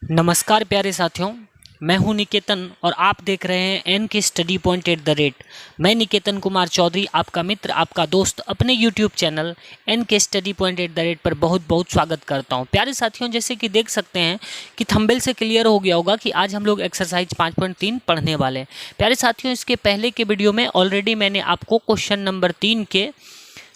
नमस्कार प्यारे साथियों, मैं हूं निकेतन और आप देख रहे हैं एन के study point at the rate. मैं निकेतन कुमार चौधरी, आपका मित्र, आपका दोस्त, अपने यूट्यूब चैनल एन के study point at the rate पर बहुत बहुत स्वागत करता हूं। प्यारे साथियों, जैसे कि देख सकते हैं कि थंबनेल से क्लियर हो गया होगा कि आज हम लोग एक्सरसाइज 5.3 पढ़ने वाले हैं। प्यारे साथियों, इसके पहले के वीडियो में ऑलरेडी मैंने आपको क्वेश्चन नंबर 3 के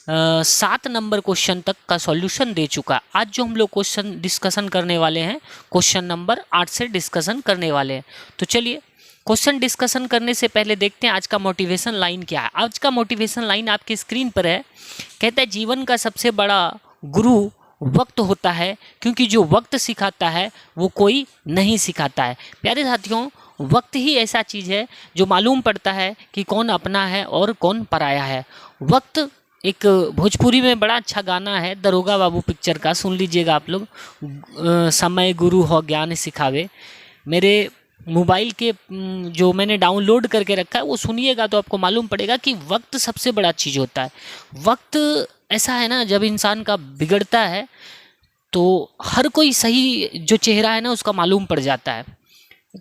7 नंबर क्वेश्चन तक का सॉल्यूशन दे चुका। आज जो हम लोग क्वेश्चन डिस्कशन करने वाले हैं, क्वेश्चन नंबर 8 से डिस्कशन करने वाले हैं। तो चलिए, क्वेश्चन डिस्कशन करने से पहले देखते हैं आज का मोटिवेशन लाइन क्या है। आज का मोटिवेशन लाइन आपकी स्क्रीन पर है। कहता है, जीवन का सबसे बड़ा गुरु वक्त होता है, क्योंकि जो वक्त सिखाता है वो कोई नहीं सिखाता है। प्यारे साथियों, वक्त ही ऐसा चीज़ है जो मालूम पड़ता है कि कौन अपना है और कौन पराया है। वक्त एक भोजपुरी में बड़ा अच्छा गाना है, दरोगा बाबू पिक्चर का, सुन लीजिएगा आप लोग। समय गुरु हो ज्ञान सिखावे। मेरे मोबाइल के जो मैंने डाउनलोड करके रखा है वो सुनिएगा तो आपको मालूम पड़ेगा कि वक्त सबसे बड़ा चीज़ होता है। वक्त ऐसा है ना, जब इंसान का बिगड़ता है तो हर कोई सही जो चेहरा है ना उसका मालूम पड़ जाता है।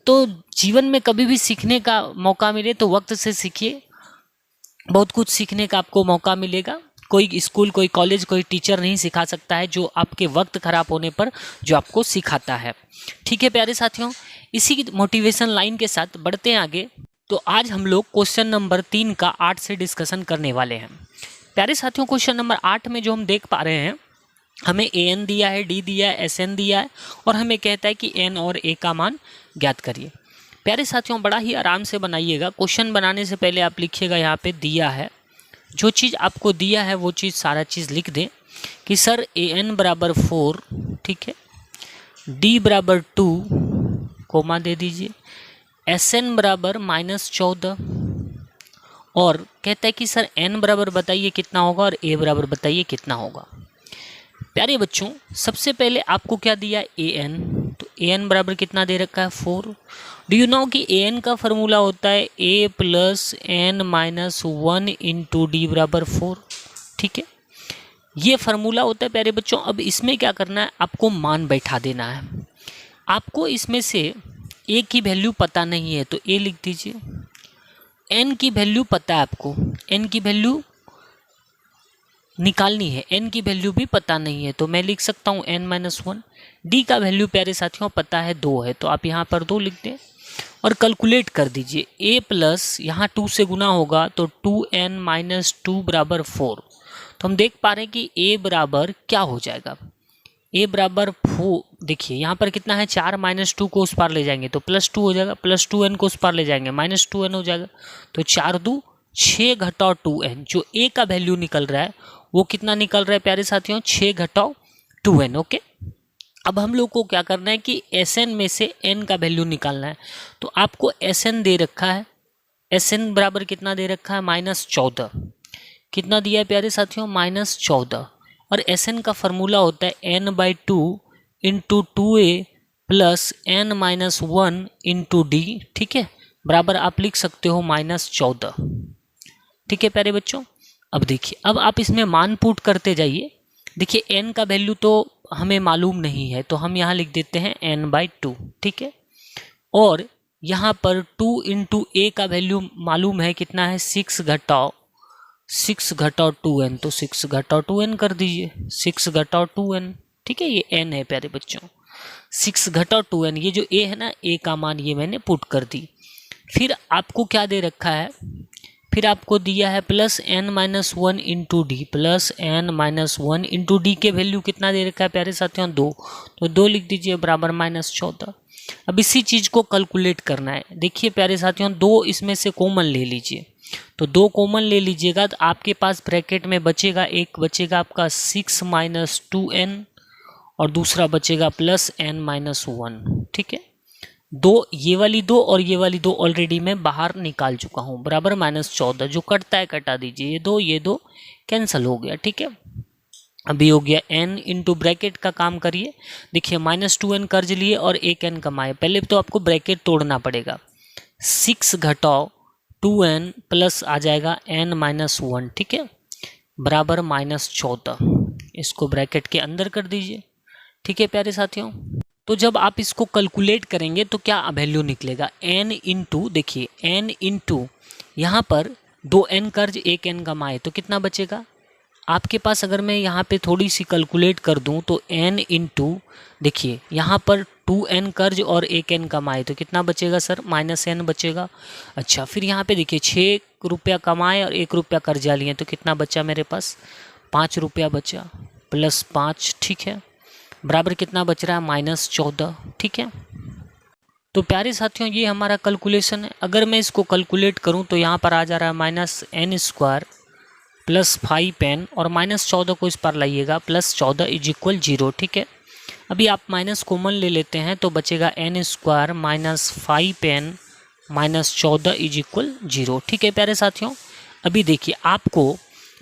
तो जीवन में कभी भी सीखने का मौका मिले तो वक्त से सीखिए। बहुत कुछ सीखने का आपको मौका मिलेगा। कोई स्कूल, कोई कॉलेज, कोई टीचर नहीं सिखा सकता है जो आपके वक्त खराब होने पर जो आपको सिखाता है। ठीक है प्यारे साथियों, इसी मोटिवेशन लाइन के साथ बढ़ते हैं आगे। तो आज हम लोग क्वेश्चन नंबर 3 का 8 से डिस्कशन करने वाले हैं। प्यारे साथियों, क्वेश्चन नंबर 8 में जो हम देख पा रहे हैं, हमें AN दिया है, D दिया है, SN दिया है और हमें कहता है कि N और A का मान ज्ञात करिए। प्यारे साथियों, बड़ा ही आराम से बनाइएगा। क्वेश्चन बनाने से पहले आप लिखिएगा, यहाँ पे दिया है, जो चीज़ आपको दिया है वो चीज़ सारा चीज़ लिख दें कि सर AN बराबर 4, ठीक है, D बराबर 2, कोमा दे दीजिए, SN बराबर -14 और कहता है कि सर N बराबर बताइए कितना होगा और A बराबर बताइए कितना होगा। प्यारे बच्चों, सबसे पहले आपको क्या दिया, AN। तो AN बराबर कितना दे रखा है, 4। डू यू नो कि AN का फॉर्मूला होता है A + N-1 इंटू D बराबर 4। ठीक है, ये फार्मूला होता है प्यारे बच्चों। अब इसमें क्या करना है, आपको मान बैठा देना है। आपको इसमें से A की वैल्यू पता नहीं है तो A लिख दीजिए। N की वैल्यू पता है आपको, N की वैल्यू निकालनी है। N की वैल्यू भी पता नहीं है तो मैं लिख सकता हूँ N-1। D का वैल्यू प्यारे साथियों पता है 2 है तो आप यहाँ पर 2 लिख दें और कैलकुलेट कर दीजिए। A प्लस यहाँ 2 से गुना होगा तो 2N-2 बराबर 4। तो हम देख पा रहे हैं कि A बराबर क्या हो जाएगा, A बराबर 4। देखिए यहाँ पर कितना है, 4 -2 को उस पार ले जाएंगे तो +2 हो जाएगा, +2N को उस पार ले जाएंगे -2N हो जाएगा। तो 4 2 6 घटाओ 2N, जो A का वैल्यू निकल रहा है वो कितना निकल रहा है प्यारे साथियों, 6 घटाओ 2N। ओके, अब हम लोग को क्या करना है कि SN में से N का वैल्यू निकालना है। तो आपको SN दे रखा है, SN बराबर कितना दे रखा है, -14। कितना दिया है प्यारे साथियों, -14। और SN का फॉर्मूला होता है N/2 into 2A plus N-1 into D। ठीक है, बराबर आप लिख सकते हो -14। ठीक है प्यारे बच्चों, अब देखिए, अब आप इसमें मान पुट करते जाइए। देखिए N का वैल्यू तो हमें मालूम नहीं है तो हम यहाँ लिख देते हैं N/2। ठीक है, और यहाँ पर 2 इंटू A का वैल्यू मालूम है कितना है, 6 घटाओ 2N। तो 6 घटाओ 2N कर दीजिए, 6 घटाओ 2N। ठीक है, ये N है प्यारे बच्चों, 6 घटाओ 2N। ये जो A है ना, A का मान ये मैंने पुट कर दी। फिर आपको क्या दे रखा है, फिर आपको दिया है +N-1 into D, +N-1 into D के वैल्यू कितना दे रखा है प्यारे साथियों, 2। तो 2 लिख दीजिए बराबर -14। अब इसी चीज़ को कैलकुलेट करना है। देखिए प्यारे साथियों, 2 इसमें से कॉमन ले लीजिए। तो 2 कॉमन ले लीजिएगा तो आपके पास ब्रैकेट में बचेगा, एक बचेगा आपका 6 - 2N और दूसरा बचेगा +N-1। ठीक है, 2 ये वाली 2 और ये वाली 2 ऑलरेडी मैं बाहर निकाल चुका हूँ, बराबर -14। जो कटता है कटा दीजिए, ये दो कैंसिल हो गया। ठीक है, अभी हो गया N इंटू ब्रैकेट का काम करिए। देखिए -2N कर्ज लिए और 1 N कमाए। पहले तो आपको ब्रैकेट तोड़ना पड़ेगा। 6 घटाओ 2N प्लस आ जाएगा N-1। ठीक है, बराबर -14। इसको ब्रैकेट के अंदर कर दीजिए। ठीक है प्यारे साथियों, तो जब आप इसको कैलकुलेट करेंगे तो क्या वैल्यू निकलेगा, n इंटू, देखिए n इंटू यहाँ पर 2n कर्ज 1n कमाए तो कितना बचेगा आपके पास। अगर मैं यहाँ पे थोड़ी सी कैलकुलेट कर दूँ तो n इंटू, देखिए यहाँ पर 2n कर्ज और 1n कमाए तो कितना बचेगा सर, -n बचेगा। अच्छा, फिर यहाँ पे देखिए 6 रुपया कमाए और 1 रुपया कर्जा लिए तो कितना बचा मेरे पास, 5 रुपया बचा, +5, ठीक है, बराबर कितना बच रहा है, -14, ठीक है। तो प्यारे साथियों ये हमारा कैलकुलेशन है। अगर मैं इसको कैलकुलेट करूँ तो यहाँ पर आ जा रहा है -n² +5n और -14 को इस पर लाइएगा, +14 = 0, ठीक है। अभी आप माइनस कॉमन ले लेते हैं तो बचेगा n² -5n -14 = 0, ठीक है प्यारे साथियों। अभी देखिए आपको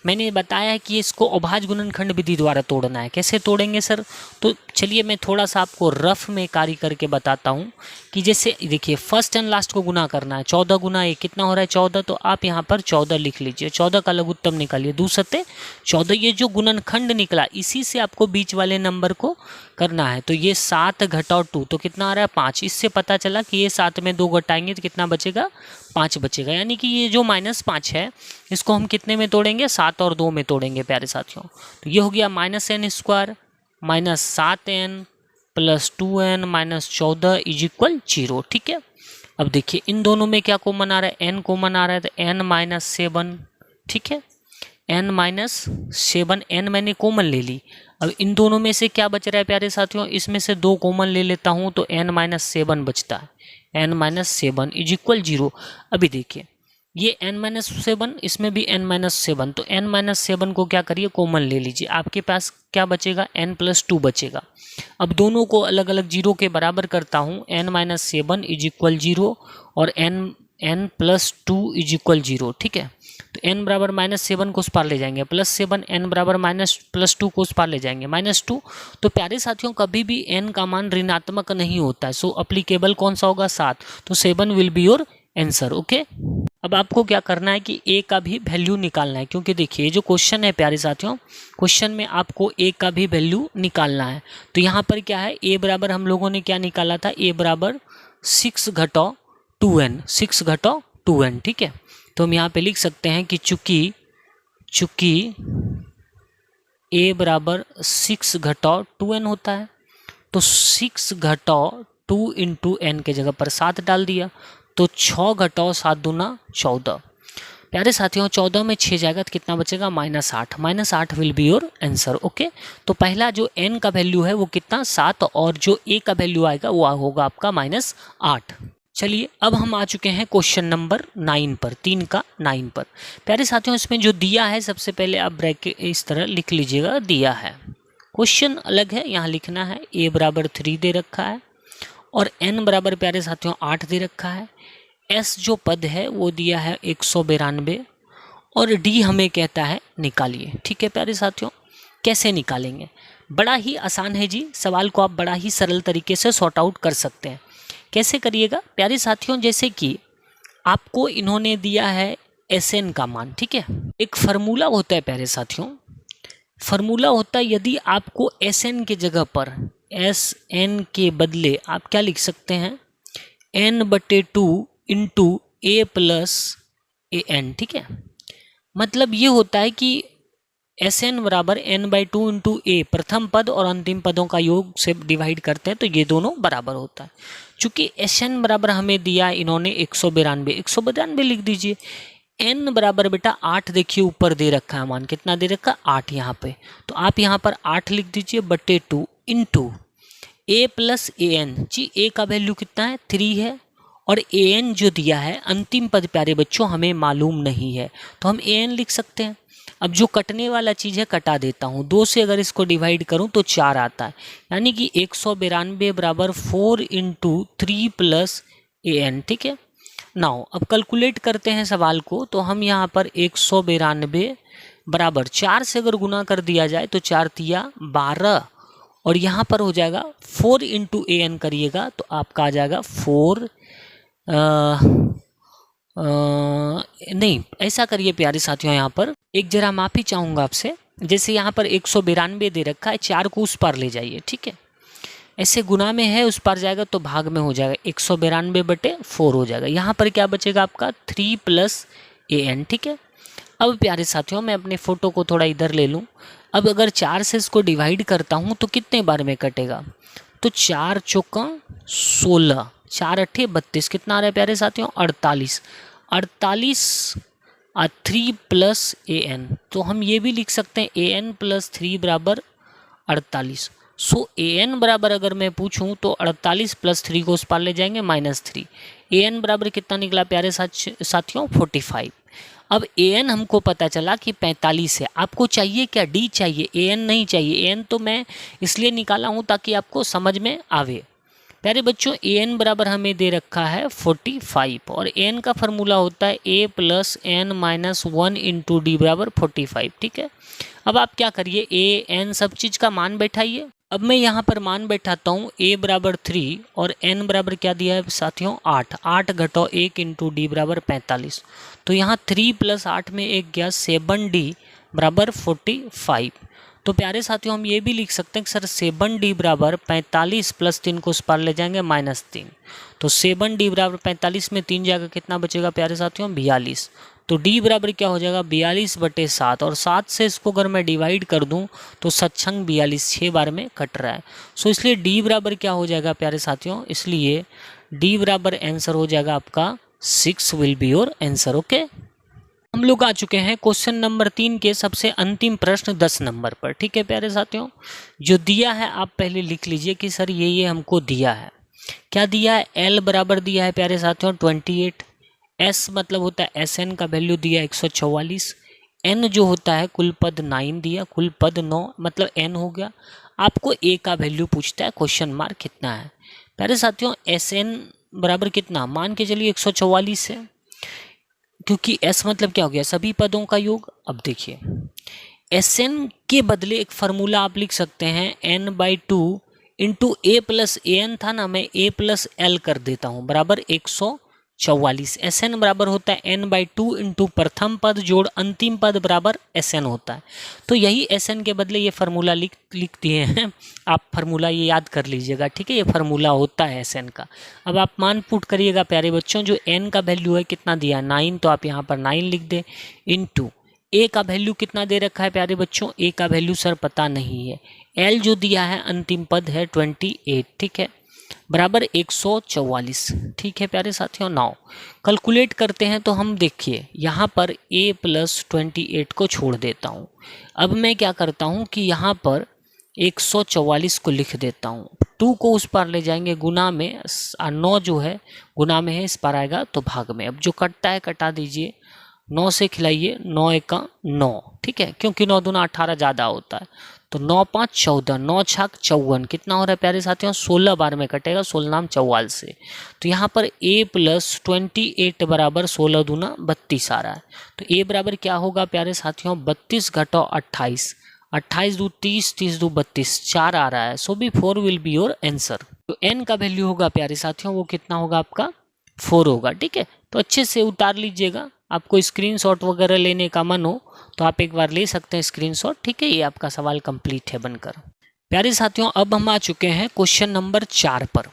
मैंने बताया है कि इसको अभाज्य गुणनखंड विधि द्वारा तोड़ना है। कैसे तोड़ेंगे सर, तो चलिए मैं थोड़ा सा आपको रफ में कार्य करके बताता हूँ कि जैसे देखिए फर्स्ट एंड लास्ट को गुना करना है, 14 गुना 1 कितना हो रहा है 14, तो आप यहाँ पर 14 लिख लीजिए, 14 का लघुत्तम निकालिए, 2 सत्ते 14, ये जो गुणनखंड निकला इसी से आपको बीच वाले नंबर को करना है। तो ये 7 घटाओ 2 तो कितना आ रहा है 5, इससे पता चला कि ये 7 में 2 घटाएंगे तो कितना बचेगा 5 बचेगा, यानी कि ये जो -5 है इसको हम कितने में तोड़ेंगे, 7 और 2 में तोड़ेंगे प्यारे साथियों। तो ये हो गया -n² -7n +2n -14 = 0, ठीक है। अब देखिए इन दोनों में क्या कॉमन आ रहा है, n कॉमन आ रहा है तो n - 7, ठीक है, n - 7, n मैंने कॉमन ले ली। अब इन दोनों में से क्या बच रहा है प्यारे साथियों, इसमें से 2 कॉमन ले लेता हूँ तो n - 7 बचता है, n - 7 = 0। अभी देखिए ये n - 7, इसमें भी n - 7, तो n - 7 को क्या करिए कॉमन ले लीजिए, आपके पास क्या बचेगा n + 2 बचेगा। अब दोनों को अलग अलग 0 के बराबर करता हूँ, n - 7 = 0 और n + 2 = 0, ठीक है। तो n बराबर -7 को उस पार ले जाएंगे, +7, n बराबर +2 को उस पार ले जाएंगे, -2। तो प्यारे साथियों कभी भी n का मान ऋणात्मक नहीं होता है, सो अप्लीकेबल कौन सा होगा 7, तो 7 will be your answer, okay. अब आपको क्या करना है कि a का भी वैल्यू निकालना है, क्योंकि देखिए ये जो क्वेश्चन है प्यारे साथियों, क्वेश्चन में आपको a का भी वैल्यू निकालना है। तो यहाँ पर क्या है, a बराबर हम लोगों ने क्या निकाला था, a बराबर 6 घटाओ 2n, 6 घटाओ 2n, ठीक है। तो हम यहाँ पे लिख सकते हैं कि चूंकि a बराबर 6 घटाओ 2n होता है, तो 6 घटाओ 2 × n के जगह पर 7 डाल दिया, तो 6 घटाओ 7 दूना 14। प्यारे साथियों 14 में 6 जाएगा तो कितना बचेगा, -8, -8 will be your answer, okay. तो पहला जो n का वैल्यू है वो कितना 7 और जो a का वैल्यू आएगा वो होगा आपका -8। चलिए अब हम आ चुके हैं क्वेश्चन नंबर 9 पर, 3 का 9 पर। प्यारे साथियों इसमें जो दिया है सबसे पहले आप ब्रैकेट इस तरह लिख लीजिएगा, दिया है, क्वेश्चन अलग है, यहाँ लिखना है a बराबर 3 दे रखा है और n बराबर प्यारे साथियों 8 दे रखा है, s जो पद है वो दिया है 192 और d हमें कहता है निकालिए, ठीक है प्यारे साथियों। कैसे निकालेंगे, बड़ा ही आसान है जी, सवाल को आप बड़ा ही सरल तरीके से सॉर्ट आउट कर सकते हैं। कैसे करिएगा प्यारे साथियों, जैसे कि आपको इन्होंने दिया है Sn का मान, ठीक है। एक फार्मूला होता है प्यारे साथियों, फार्मूला होता है यदि आपको Sn के जगह पर Sn के बदले आप क्या लिख सकते हैं, n/2 × a + an, ठीक है। मतलब ये होता है कि Sn बराबर n/2 × a, प्रथम पद और अंतिम पदों का योग से डिवाइड करते हैं तो ये दोनों बराबर होता है। चूंकि Sn बराबर हमें दिया इन्होंने 192 लिख दीजिए, n बराबर बेटा 8 देखिए ऊपर दे रखा है मान, कितना दे रखा है 8 यहाँ पे, तो आप यहाँ पर 8 लिख दीजिए /2 × a + an। जी a का वैल्यू कितना है 3 है और an जो दिया है अंतिम पद प्यारे बच्चों हमें मालूम नहीं है, तो हम an लिख सकते हैं। अब जो कटने वाला चीज़ है कटा देता हूँ, 2 से अगर इसको डिवाइड करूँ तो 4 आता है, यानी कि 192 बराबर 4 × 3 + an, ठीक है। नाउ अब कैलकुलेट करते हैं सवाल को, तो हम यहाँ पर 192 बराबर 4 से अगर गुना कर दिया जाए तो 4 तिया 12 और यहाँ पर हो जाएगा 4 × an करिएगा तो आपका आ जाएगा 4 नहीं ऐसा करिए प्यारे साथियों, यहाँ पर एक जरा माफ़ी चाहूँगा आपसे, जैसे यहाँ पर 192 दे रखा है, 4 को उस पर ले जाइए, ठीक है। ऐसे गुना में है, उस पार जाएगा तो भाग में हो जाएगा, 192/4 हो जाएगा। यहाँ पर क्या बचेगा आपका 3 + an, ठीक है। अब प्यारे साथियों मैं अपने फ़ोटो को थोड़ा इधर ले लूँ। अब अगर 4 से इसको डिवाइड करता हूँ तो कितने बार में कटेगा, तो 4 चौका 16, 4 अट्ठे 32, कितना आ रहा है प्यारे साथियों 48, 3 + an, तो हम ये भी लिख सकते हैं an + 3 = 48। सो an बराबर अगर मैं पूछूं तो 48 + 3 को उस पार ले जाएंगे -3, an बराबर कितना निकला प्यारे साथियों 45। अब an हमको पता चला कि 45 है, आपको चाहिए क्या, d चाहिए, an नहीं चाहिए। an तो मैं इसलिए निकाला हूँ ताकि आपको समझ में आवे। प्यारे बच्चों an बराबर हमें दे रखा है 45 और an का फॉर्मूला होता है a + n - 1 × d = 45, ठीक है। अब आप क्या करिए, a n सब चीज़ का मान बैठाइए। अब मैं यहाँ पर मान बैठाता हूँ, a बराबर 3 और n बराबर क्या दिया है साथियों 8, 8 घटाओ 1 × d = 45, तो यहाँ 3 + 8 में 1 गया, 7d = 45। तो प्यारे साथियों हम ये भी लिख सकते हैं कि सर 7d = 45 + 3 को उस पार ले जाएंगे -3, तो 7d = 45 में 3 जाएगा, कितना बचेगा प्यारे साथियों 42, तो d बराबर क्या हो जाएगा 42/7 और 7 से इसको अगर मैं डिवाइड कर दूं तो 7×42 6 बार में कट रहा है। सो इसलिए d बराबर क्या हो जाएगा प्यारे साथियों, इसलिए d बराबर आंसर हो जाएगा आपका 6 will be your answer. Okay, हम लोग आ चुके हैं क्वेश्चन नंबर 3 के सबसे अंतिम प्रश्न 10 नंबर पर, ठीक है प्यारे साथियों। जो दिया है आप पहले लिख लीजिए कि सर ये हमको दिया है, क्या दिया है, l बराबर दिया है प्यारे साथियों 28, s मतलब होता है sn का वैल्यू दिया 144, n जो होता है कुल पद 9 दिया, कुल पद 9 मतलब n हो गया। आपको a का वैल्यू पूछता है, क्वेश्चन मार्क कितना है प्यारे साथियों, sn बराबर कितना, मान के चलिए 144 है, क्योंकि s मतलब क्या हो गया सभी पदों का योग। अब देखिए sn के बदले एक फार्मूला आप लिख सकते हैं n/2 × a + an था ना, मैं a + l कर देता हूँ बराबर 144। sn बराबर होता है n/2 × प्रथम पद जोड़ अंतिम पद बराबर sn होता है। तो यही sn के बदले ये फार्मूला लिख दिए हैं, आप फार्मूला ये याद कर लीजिएगा, ठीक है, ये फार्मूला होता है sn का। अब आप मान पुट करिएगा प्यारे बच्चों, जो n का वैल्यू है कितना दिया 9, तो आप यहाँ पर 9 लिख दें, इंटू a का वैल्यू कितना दे रखा है प्यारे बच्चों, a का वैल्यू सर पता नहीं है, l जो दिया है अंतिम पद है 28, ठीक है, बराबर 144, ठीक है प्यारे साथियों। 9 कैलकुलेट करते हैं तो हम देखिए यहाँ पर a + 28 को छोड़ देता हूँ। अब मैं क्या करता हूँ कि यहाँ पर 144 को लिख देता हूँ, 2 को उस पार ले जाएंगे गुना में, 9 जो है गुना में है, इस पार आएगा तो भाग में। अब जो कटता है कटा दीजिए, 9 से खिलाइए, 9 × 9, ठीक है, क्योंकि 9 दूना 18 ज़्यादा होता है, तो 9 × 5 = 14, 9 × 6 = 54, कितना हो रहा है प्यारे साथियों 16 बार में कटेगा, 16 नाम 44 से। तो यहाँ पर a + 28 बराबर 16 दूना 32 आ रहा है, तो a बराबर क्या होगा प्यारे साथियों 32 घटाओ 28, 28 दूँ 30, 30 दूँ 32, 4 आ रहा है, सो भी 4 विल बी योर आंसर। तो n का वैल्यू होगा प्यारे साथियों वो कितना होगा आपका 4 होगा, ठीक है। तो अच्छे से उतार लीजिएगा, आपको स्क्रीनशॉट वगैरह लेने का मन हो तो आप एक बार ले सकते हैं स्क्रीनशॉट, ठीक है। ये आपका सवाल कंप्लीट है बनकर। प्यारे साथियों अब हम आ चुके हैं क्वेश्चन नंबर 4 पर।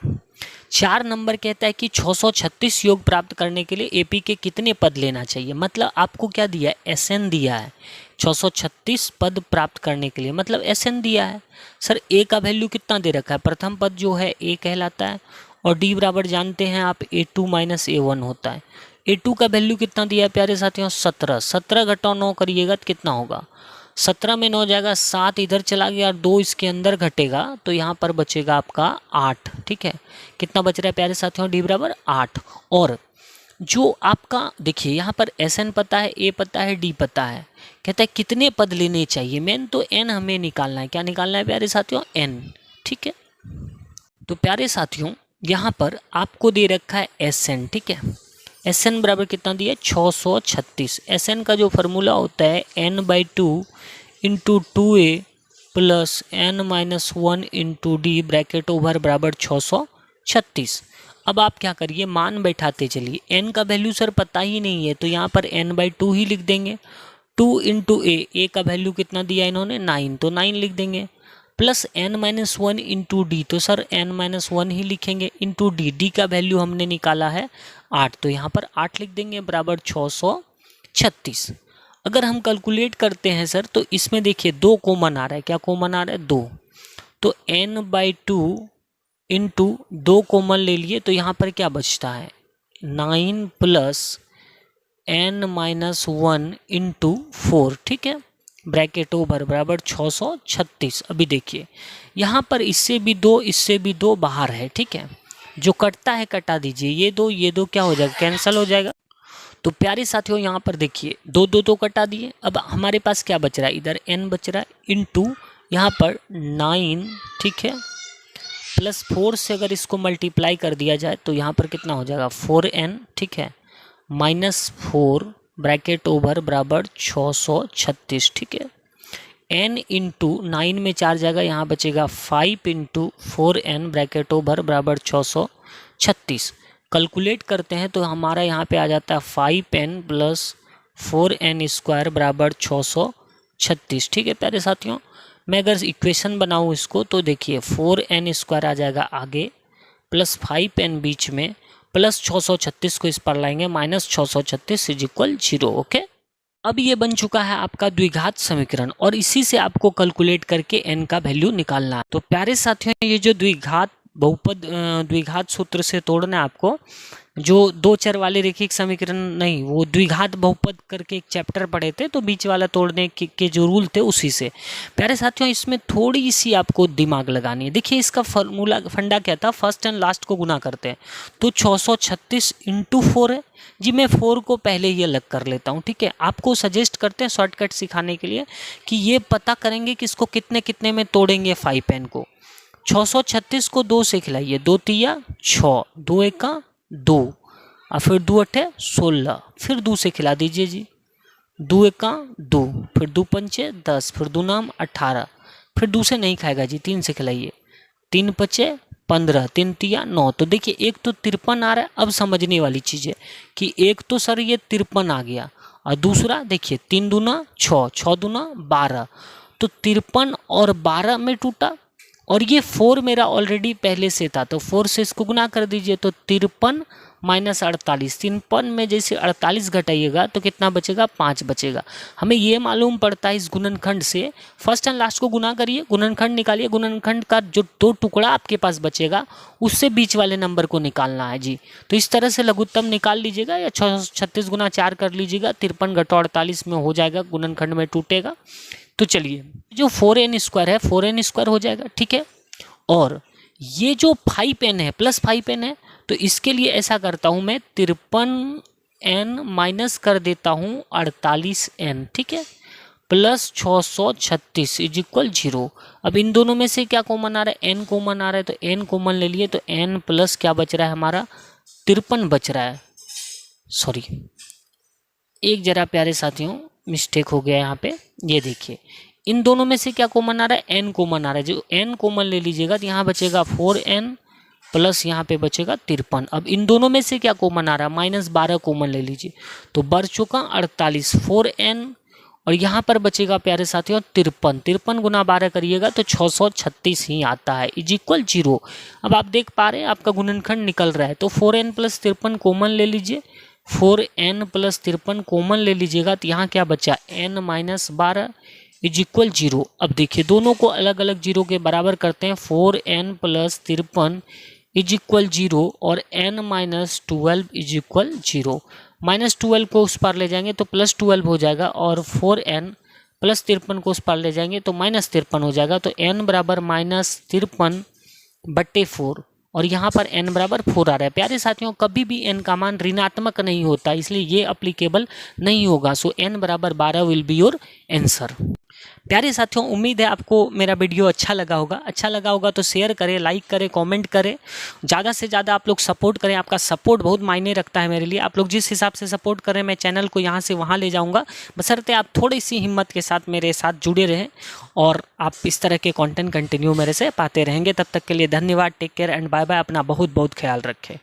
4 नंबर कहता है कि 636 योग प्राप्त करने के लिए एपी के कितने पद लेना चाहिए, मतलब आपको क्या दिया है एसएन दिया है, 636 पद प्राप्त करने के लिए मतलब एसएन दिया है। सर ए का वैल्यू कितना दे रखा है, प्रथम पद जो है ए कहलाता है, और डी बराबर जानते हैं आप A2 - A1 होता है। A2 का वैल्यू कितना दिया है प्यारे साथियों 17, 17 घटाओ 9 करिएगा तो कितना होगा, 17 में 9 जाएगा, 7 इधर चला गया और 2 इसके अंदर घटेगा, तो यहाँ पर बचेगा आपका 8, ठीक है। कितना बच रहा है प्यारे साथियों, डी बराबर 8। और जो आपका देखिए यहाँ पर एसएन पता है, ए पता है, डी पता है, कहता है कितने पद लेने चाहिए, मेन तो एन हमें निकालना है। क्या निकालना है प्यारे साथियों, एन, ठीक है। तो प्यारे साथियों यहाँ पर आपको दे रखा है एसएन, ठीक है। एसएन बराबर कितना दिया है 636। एसएन का जो फार्मूला होता है n/2 × 2a + n-1 × d bracket over बराबर 636। अब आप क्या करिए मान बैठाते चलिए, n का वैल्यू सर पता ही नहीं है तो यहाँ पर n/2 ही लिख देंगे। 2 × a, a का वैल्यू कितना दिया इन्होंने 9, तो 9 लिख देंगे। Plus n minus one into D, तो सर n माइनस वन ही लिखेंगे इंटू डी, डी का वैल्यू हमने निकाला है 8, तो यहाँ पर 8 लिख देंगे बराबर 636। अगर हम कैलकुलेट करते हैं सर तो इसमें देखिए 2 कॉमन आ रहा है, क्या कॉमन आ रहा है 2, तो n/2 इंटू 2 कॉमन ले लिए तो यहाँ पर क्या बचता है 9 plus n minus one into 4, ठीक है, ब्रैकेट ओवर बराबर 636। अभी देखिए यहाँ पर इससे भी 2 इससे भी 2 बाहर है, ठीक है, जो कटता है कटा दीजिए, ये दो क्या हो जाएगा कैंसिल हो जाएगा। तो प्यारे साथियों यहाँ पर देखिए 2 2 तो कटा दिए, अब हमारे पास क्या बच रहा है, इधर n बच रहा है इंटू यहाँ पर 9, ठीक है, प्लस 4 से अगर इसको मल्टीप्लाई कर दिया जाए तो यहाँ पर कितना हो जाएगा 4n, ठीक है, माइनस 4 ब्रैकेट ओवर बराबर 636, ठीक है, n इंटू 9 में 4 जाएगा, यहाँ बचेगा 5 इंटू 4n ब्रैकेट ओवर बराबर 636। कैलकुलेट करते हैं तो हमारा यहाँ पे आ जाता है 5n प्लस 4n स्क्वायर बराबर 636, ठीक है प्यारे साथियों। मैं अगर इक्वेशन बनाऊँ इसको तो देखिए 4n स्क्वायर आ जाएगा आगे, प्लस 5n बीच में, प्लस 636 को इस पर लाएंगे, माइनस 636 इज इक्वल 0, ओके। अब ये बन चुका है आपका द्विघात समीकरण और इसी से आपको कैलकुलेट करके n का वैल्यू निकालना है। तो प्यारे साथियों ये जो द्विघात बहुपद द्विघात सूत्र से तोड़ना है आपको, जो 2 चर वाले रेखिक समीकरण नहीं, वो द्विघात बहुपद करके एक चैप्टर पढ़े थे, तो बीच वाला तोड़ने के जो रूल थे उसी से। प्यारे साथियों इसमें थोड़ी सी आपको दिमाग लगानी है। देखिए इसका फॉर्मूला फंडा क्या था, फर्स्ट एंड लास्ट को गुना करते हैं, तो 636 इंटू 4 है जी, मैं 4 को पहले ही अलग कर लेता हूँ, ठीक है। आपको सजेस्ट करते हैं शॉर्टकट सिखाने के लिए कि ये पता करेंगे कि इसको कितने कितने में तोड़ेंगे 5n को। 636 को 2 से खिलाइए, 2 तिया 6, 2 एका 2 और फिर 2 अठे 16, फिर 2 से खिला दीजिए जी, 2 एका 2, फिर 2 पंचे 10, फिर 2 नाम 18, फिर 2 से नहीं खाएगा जी, 3 से खिलाइए, 3 पचे 15, 3 तिया 9। तो देखिए एक तो 53 आ रहा है। अब समझने वाली चीज़ है कि एक तो सर ये 53 आ गया और दूसरा देखिए 3 दूना 6, 6 दूना 12, तो 53 और 12 में टूटा और ये 4 मेरा ऑलरेडी पहले से था, तो 4 से इसको गुना कर दीजिए, तो 53 माइनस 48, 53 में जैसे 48 घटाइएगा तो कितना बचेगा 5 बचेगा। हमें ये मालूम पड़ता है इस गुणनखंड से, फर्स्ट एंड लास्ट को गुना करिए, गुणनखंड निकालिए, गुणनखंड का जो 2 टुकड़ा आपके पास बचेगा उससे बीच वाले नंबर को निकालना है जी। तो इस तरह से लघुत्तम निकाल लीजिएगा या 36 गुना 4 कर लीजिएगा, 53 घटा 48 में हो जाएगा, गुणनखंड में टूटेगा। तो चलिए जो 4n स्क्वायर है 4n स्क्वायर हो जाएगा, ठीक है। और ये जो 5n है प्लस 5n है, तो इसके लिए ऐसा करता हूँ मैं 53n माइनस कर देता हूँ 48n, ठीक है, प्लस 636 इज इक्वल 0। अब इन दोनों में से क्या कॉमन आ रहा है, n कॉमन आ रहा है, तो n कॉमन ले लिए, तो n प्लस क्या बच रहा है हमारा 53 बच रहा है। सॉरी एक जरा प्यारे साथियों मिस्टेक हो गया यहाँ पे, ये देखिए इन दोनों में से क्या कॉमन आ रहा है, n कॉमन आ रहा है, जो n कॉमन ले लीजिएगा तो यहाँ बचेगा 4n प्लस यहाँ पे बचेगा 53। अब इन दोनों में से क्या कॉमन आ रहा है, -12 कॉमन ले लीजिए, तो बढ़ चुका 48, 4n और यहाँ पर बचेगा प्यारे साथियों 53, 53 गुना 12 करिएगा तो 636 ही आता है इज इक्वल 0। अब आप देख पा रहे हैं आपका गुणनखंड निकल रहा है, तो 4n प्लस 53 कॉमन ले लीजिए, 4n प्लस 53 कॉमन ले लीजिएगा, तो यहाँ क्या बचा n माइनस 12 इज इक्वल 0। अब देखिए दोनों को अलग अलग 0 के बराबर करते हैं, 4n प्लस 53 इज इक्वल 0 और n माइनस 12 इज इक्वल 0। -12 को उस पर ले जाएंगे तो +12 हो जाएगा और 4n प्लस 53 को उस पर ले जाएंगे तो -53 हो जाएगा, तो n बराबर -53/4 और यहाँ पर n बराबर 4 आ रहा है। प्यारे साथियों कभी भी n का मान ऋणात्मक नहीं होता, इसलिए ये अप्लीकेबल नहीं होगा, सो n बराबर 12 विल बी योर आंसर। प्यारे साथियों उम्मीद है आपको मेरा वीडियो अच्छा लगा होगा तो शेयर करें, लाइक करें, कमेंट करें, ज़्यादा से ज़्यादा आप लोग सपोर्ट करें, आपका सपोर्ट बहुत मायने रखता है मेरे लिए। आप लोग जिस हिसाब से सपोर्ट करें मैं चैनल को यहाँ से वहाँ ले जाऊँगा, बशर्ते आप थोड़ी सी हिम्मत के साथ मेरे साथ जुड़े रहें और आप इस तरह के कंटेंट कंटिन्यू मेरे से पाते रहेंगे। तब तक के लिए धन्यवाद, take care and bye bye, अपना बहुत बहुत ख्याल रखें।